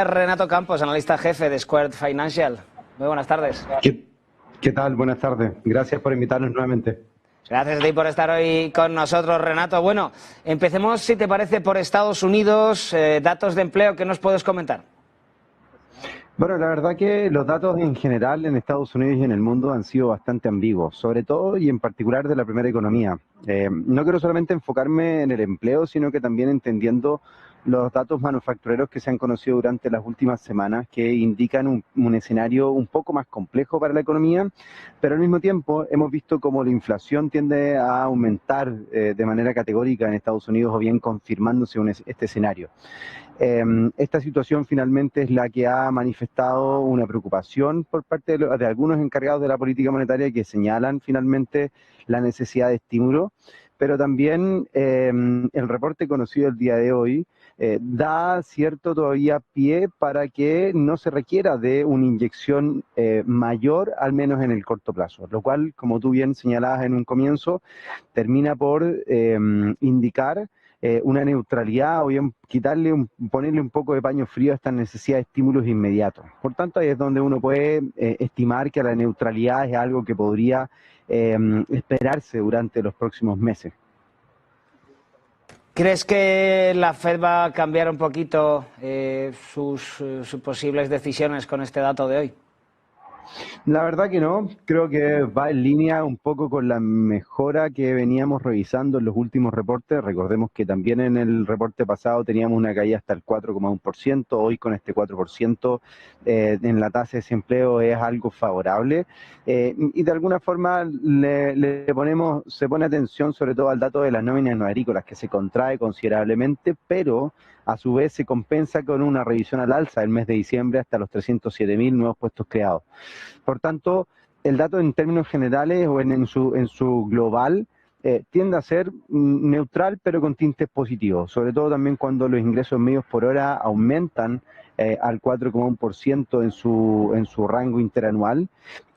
Renato Campos, analista jefe de Squared Financial. Muy buenas tardes. ¿Qué tal? Buenas tardes. Gracias por invitarnos nuevamente. Gracias a ti por estar hoy con nosotros, Renato. Bueno, empecemos, si te parece, por Estados Unidos. Datos de empleo, ¿qué nos puedes comentar? Bueno, la verdad que los datos en general en Estados Unidos y en el mundo han sido bastante ambiguos, sobre todo y en particular de la primera economía. No quiero solamente enfocarme en el empleo, sino que también entendiendo los datos manufactureros que se han conocido durante las últimas semanas, que indican un escenario un poco más complejo para la economía, pero al mismo tiempo hemos visto cómo la inflación tiende a aumentar de manera categórica en Estados Unidos, o bien confirmándose este escenario. Esta situación finalmente es la que ha manifestado una preocupación por parte de algunos encargados de la política monetaria, que señalan finalmente la necesidad de estímulo, pero también el reporte conocido el día de hoy da cierto todavía pie para que no se requiera de una inyección mayor, al menos en el corto plazo, lo cual, como tú bien señalabas en un comienzo, termina por indicar una neutralidad, o bien ponerle un poco de paño frío a esta necesidad de estímulos inmediatos. Por tanto, ahí es donde uno puede estimar que la neutralidad es algo que podría esperarse durante los próximos meses. ¿Crees que la Fed va a cambiar un poquito sus posibles decisiones con este dato de hoy? La verdad que no, creo que va en línea un poco con la mejora que veníamos revisando en los últimos reportes. Recordemos que también en el reporte pasado teníamos una caída hasta el 4,1%, hoy con este 4% en la tasa de desempleo es algo favorable, y de alguna forma se pone atención sobre todo al dato de las nóminas no agrícolas, que se contrae considerablemente, pero a su vez se compensa con una revisión al alza el mes de diciembre hasta los 307.000 nuevos puestos creados. Por tanto, el dato en términos generales o en su global tiende a ser neutral, pero con tintes positivos, sobre todo también cuando los ingresos medios por hora aumentan al 4,1% en su rango interanual,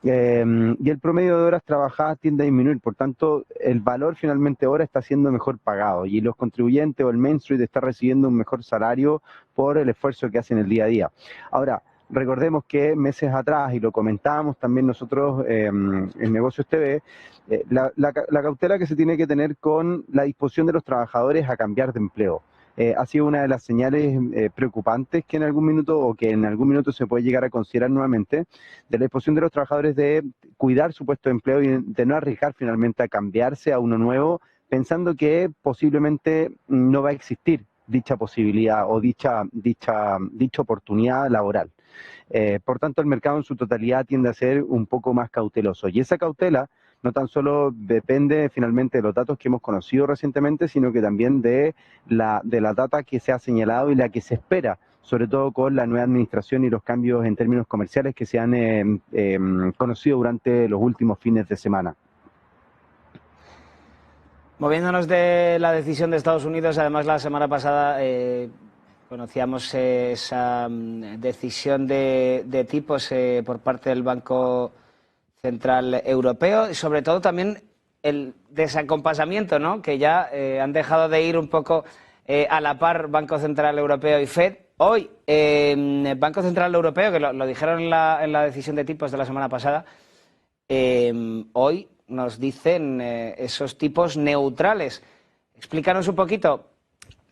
y el promedio de horas trabajadas tiende a disminuir. Por tanto, el valor finalmente ahora está siendo mejor pagado, y los contribuyentes o el Main Street está recibiendo un mejor salario por el esfuerzo que hacen el día a día. Ahora, recordemos que meses atrás, y lo comentábamos también nosotros en Negocios TV, la cautela que se tiene que tener con la disposición de los trabajadores a cambiar de empleo. Ha sido una de las señales preocupantes que en algún minuto se puede llegar a considerar nuevamente, de la disposición de los trabajadores de cuidar su puesto de empleo y de no arriesgar finalmente a cambiarse a uno nuevo, pensando que posiblemente no va a existir dicha posibilidad o dicha oportunidad laboral. Por tanto, el mercado en su totalidad tiende a ser un poco más cauteloso, y esa cautela no tan solo depende finalmente de los datos que hemos conocido recientemente, sino que también de la data que se ha señalado y la que se espera, sobre todo con la nueva administración y los cambios en términos comerciales que se han conocido durante los últimos fines de semana. Moviéndonos de la decisión de Estados Unidos, además la semana pasada conocíamos esa decisión de tipos por parte del Banco Central Europeo, y sobre todo también el desacompasamiento, ¿no?, que ya han dejado de ir un poco a la par Banco Central Europeo y Fed. Hoy, Banco Central Europeo, que lo dijeron en la decisión de tipos de la semana pasada, hoy nos dicen esos tipos neutrales. Explícanos un poquito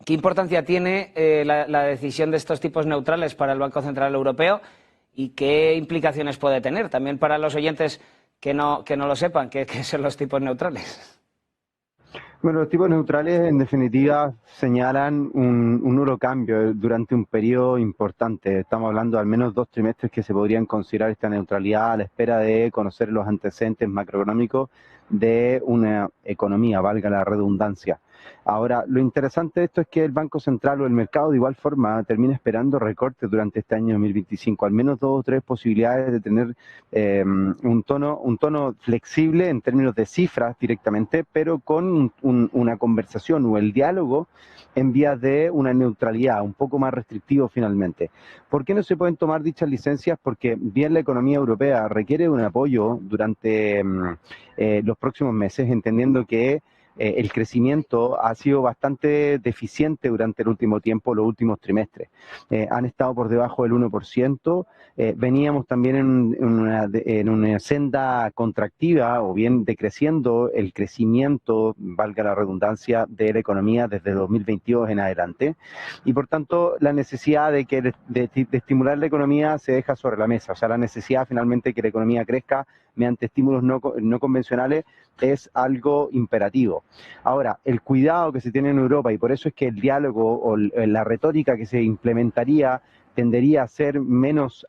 qué importancia tiene la decisión de estos tipos neutrales para el Banco Central Europeo y qué implicaciones puede tener también para los oyentes que no lo sepan, qué son los tipos neutrales. Bueno, los tipos neutrales en definitiva señalan un nulo cambio durante un periodo importante. Estamos hablando de al menos 2 trimestres que se podrían considerar esta neutralidad, a la espera de conocer los antecedentes macroeconómicos de una economía, valga la redundancia. Ahora, lo interesante de esto es que el Banco Central o el mercado de igual forma termina esperando recortes durante este año 2025, al menos 2 o 3 posibilidades de tener un tono flexible en términos de cifras directamente, pero con una conversación o el diálogo en vías de una neutralidad, un poco más restrictivo finalmente. ¿Por qué no se pueden tomar dichas licencias? Porque bien la economía europea requiere un apoyo durante los próximos meses, entendiendo que el crecimiento ha sido bastante deficiente durante el último tiempo, los últimos trimestres. Han estado por debajo del 1%, veníamos también en una senda contractiva o bien decreciendo el crecimiento, valga la redundancia, de la economía desde 2022 en adelante, y por tanto la necesidad de estimular la economía se deja sobre la mesa, o sea, la necesidad finalmente de que la economía crezca mediante estímulos no convencionales es algo imperativo. Ahora, el cuidado que se tiene en Europa, y por eso es que el diálogo o la retórica que se implementaría tendería a ser menos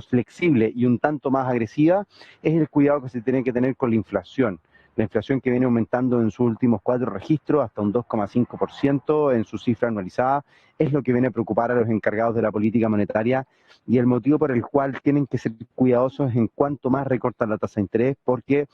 flexible y un tanto más agresiva, es el cuidado que se tiene que tener con la inflación. La inflación que viene aumentando en sus últimos 4 registros hasta un 2,5% en su cifra anualizada, es lo que viene a preocupar a los encargados de la política monetaria y el motivo por el cual tienen que ser cuidadosos en cuanto más recortan la tasa de interés, porque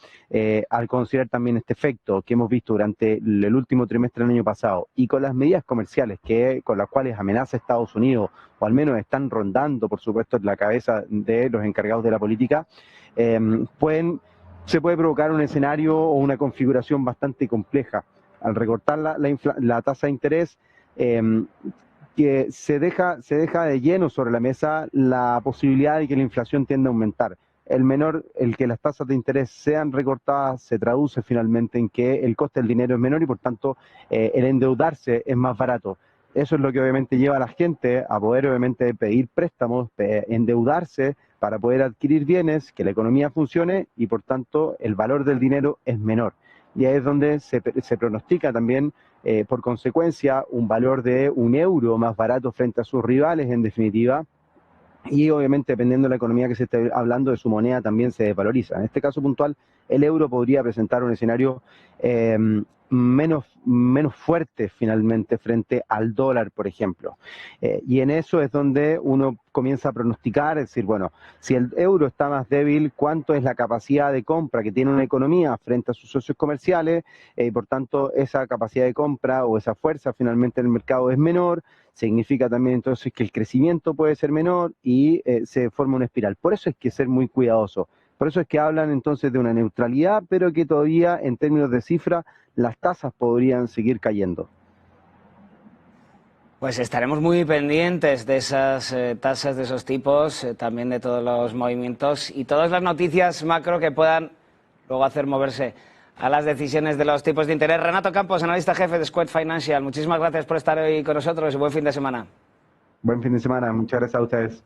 al considerar también este efecto que hemos visto durante el último trimestre del año pasado y con las medidas comerciales con las cuales amenaza Estados Unidos, o al menos están rondando, por supuesto, en la cabeza de los encargados de la política, se puede provocar un escenario o una configuración bastante compleja. Al recortar la tasa de interés, que se deja de lleno sobre la mesa la posibilidad de que la inflación tienda a aumentar. El que las tasas de interés sean recortadas se traduce finalmente en que el coste del dinero es menor y por tanto el endeudarse es más barato. Eso es lo que obviamente lleva a la gente a poder obviamente pedir préstamos, endeudarse para poder adquirir bienes, que la economía funcione y por tanto el valor del dinero es menor. Y ahí es donde se pronostica también, por consecuencia, un valor de €1 más barato frente a sus rivales en definitiva. Y obviamente, dependiendo de la economía que se esté hablando, de su moneda también se desvaloriza. En este caso puntual, el euro podría presentar un escenario menos fuerte finalmente frente al dólar, por ejemplo. Y en eso es donde uno comienza a pronosticar, es decir, bueno, si el euro está más débil, ¿cuánto es la capacidad de compra que tiene una economía frente a sus socios comerciales? Y por tanto, esa capacidad de compra o esa fuerza finalmente en el mercado es menor. Significa también entonces que el crecimiento puede ser menor y se forma una espiral. Por eso hay que ser muy cuidadoso. Por eso es que hablan entonces de una neutralidad, pero que todavía en términos de cifra las tasas podrían seguir cayendo. Pues estaremos muy pendientes de esas tasas, de esos tipos, también de todos los movimientos y todas las noticias macro que puedan luego hacer moverse a las decisiones de los tipos de interés. Renato Campos, analista jefe de Square Financial, muchísimas gracias por estar hoy con nosotros y buen fin de semana. Buen fin de semana, muchas gracias a ustedes.